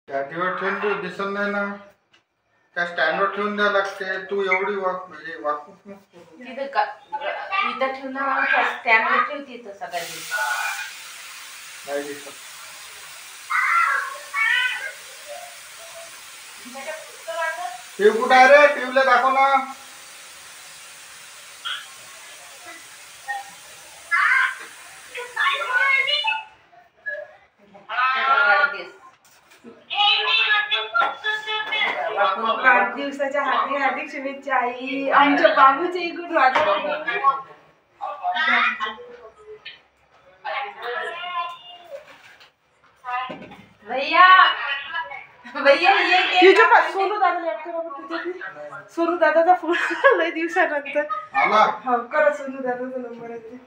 गादीवर ठेवून तू दिसत नाही ना, त्या स्टँडवर ठेवून द्यावं लागते. तू एवढी वाकूच नको. इथं ठेवून स्टँडवर ठेवते इथं सगळ्यांनी नाही दिसत. पिऊ कुठं आहे रे? पिऊला दाखव ना. वाढदिवसाच्या हार्दिक हार्दिक शुभेच्छा आई. आमच्या बाबूच्या इकडून भैया भैया ये सोनू दादाला ऍड करा बरं त्याच्यात. सोनू दादाचा फोन लय दिवसानंतर आला. हो करा. सोनू दादाचा नंबर आहे ते.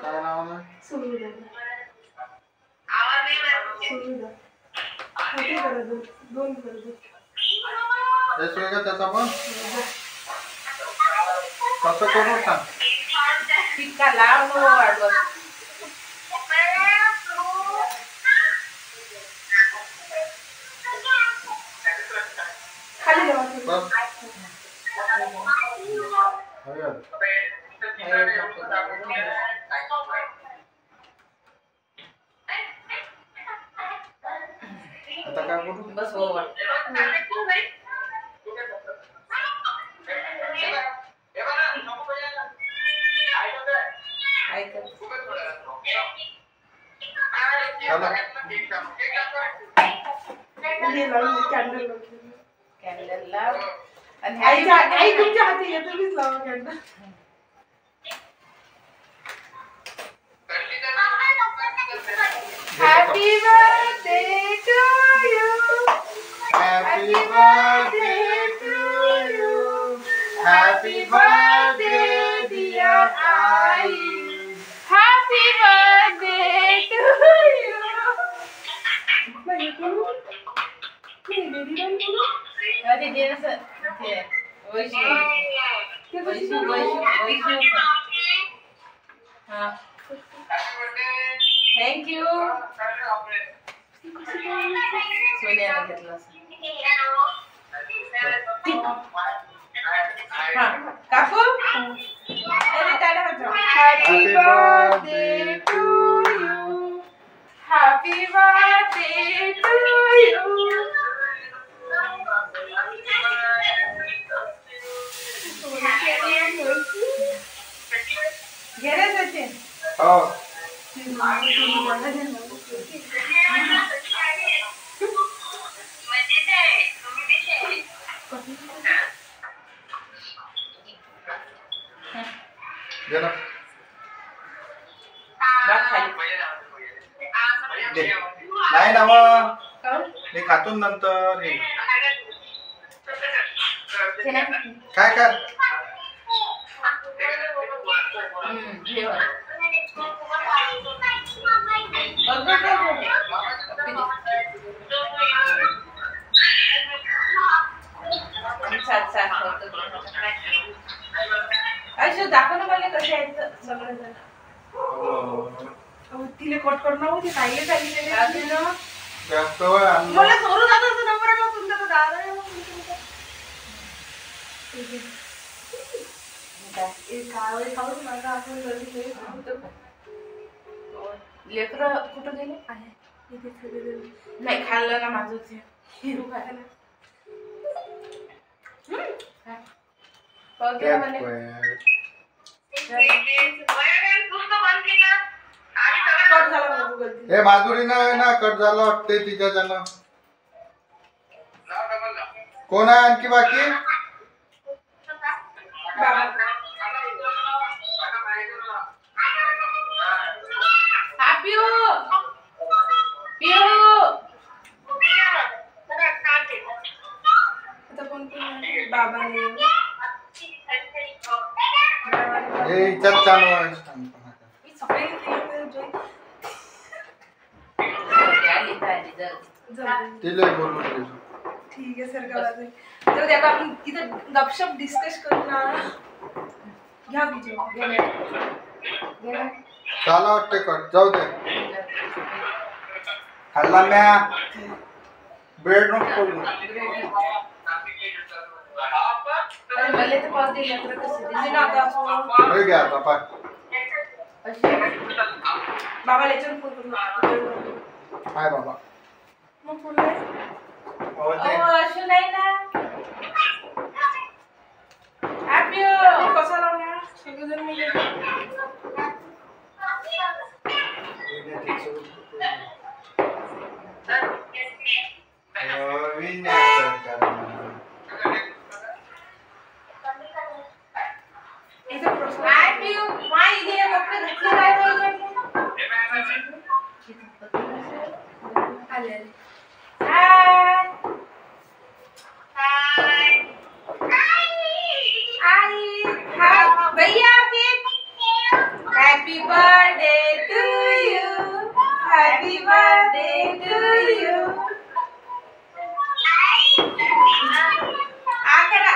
काय नाव आहे? सोनू दादा. सोनू दादा होते करा. दोन करा. तेच वेगळं त्याचा पण कसं करू सांग. टिक्का लाव वाढव. खाली लावा. बस. आता काय करू? बस हो. कॅन्डल लाव. आई तुमच्या हाती येतो. तुम्हीच लावा candle. Happy birthday to you. Happy birthday to you. Happy birthday dear Ai. Happy birthday to you. अरे दे ना सर. हाँ थँक यू. सोन्याला घेतला. काकू अरे टाटा बजाओ. Happy birthday to you. Happy birthday to you. घे सचिन. हो. नाही ना मग मी खातून नंतर काय कर. अशा दाखव ना मला कसे आहेत सगळं जण. तिले कट करणं होती. नाही सांगितलं जास्त मला. सोनू दादाचा नंबर आहे. तुमचा दादा आहे. लेकर कुठं गेले नाही खाल्लं ना माझं ते हिरू खायला. हे माधुरी ना आहे ना कट झालं वाटते तिच्या जण. कोण आहे आणखी बाकी? चालू आहे. ठीक आहे सर. तर आता आपण इथं गपशप डिस्कस करू ना. घ्या विजय. चला वाटते कट जाऊ दे. खाल्ला म्या ब्रेड नको करू. अरे मला तर पाव दिले तर कसे दिली ना आता असं. हे घ्या आता पाय. बाबा लेचन फोन करून हाय बाबा. मग फोन नाही. हो ते. अशू नाही ना हॅपी कसा लावला सगळेजण मिळून. इथे प्रश्न हॅपी माय इथे कपडे घातले काय पाहिजे आले. हाय आई हाय भैया happy birthday to you happy birthday to you आ करा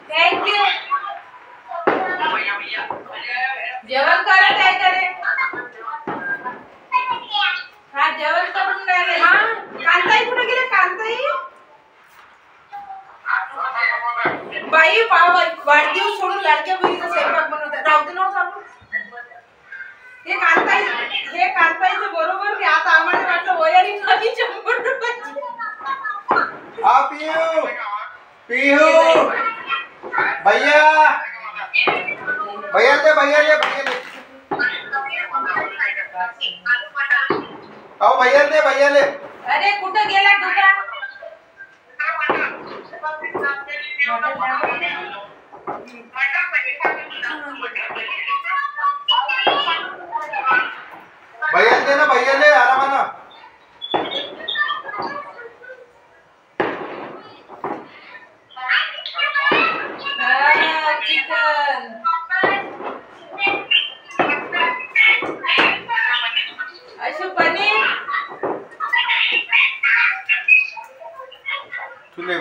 थैंक यू जेवण करत आहे करे हा जेवण करून राहिले हा कांताई कुठे गेले कांताई. बाई वाढदिवस सोडून लाडक्या बहिणीचा स्वयंपाक बनवतात. राहू दे ना चालू. हे कांताईचं बरोबर की आता आम्हाला वाटलं वयारी नवी 100 रुपयाची. हा पियू पियू भैया भैया ले भैया ले भैया ले. आओ भैया ले. अरे कुठं गेला तुझा भैया ले आरामानं. चिकन अशू पनीर तुले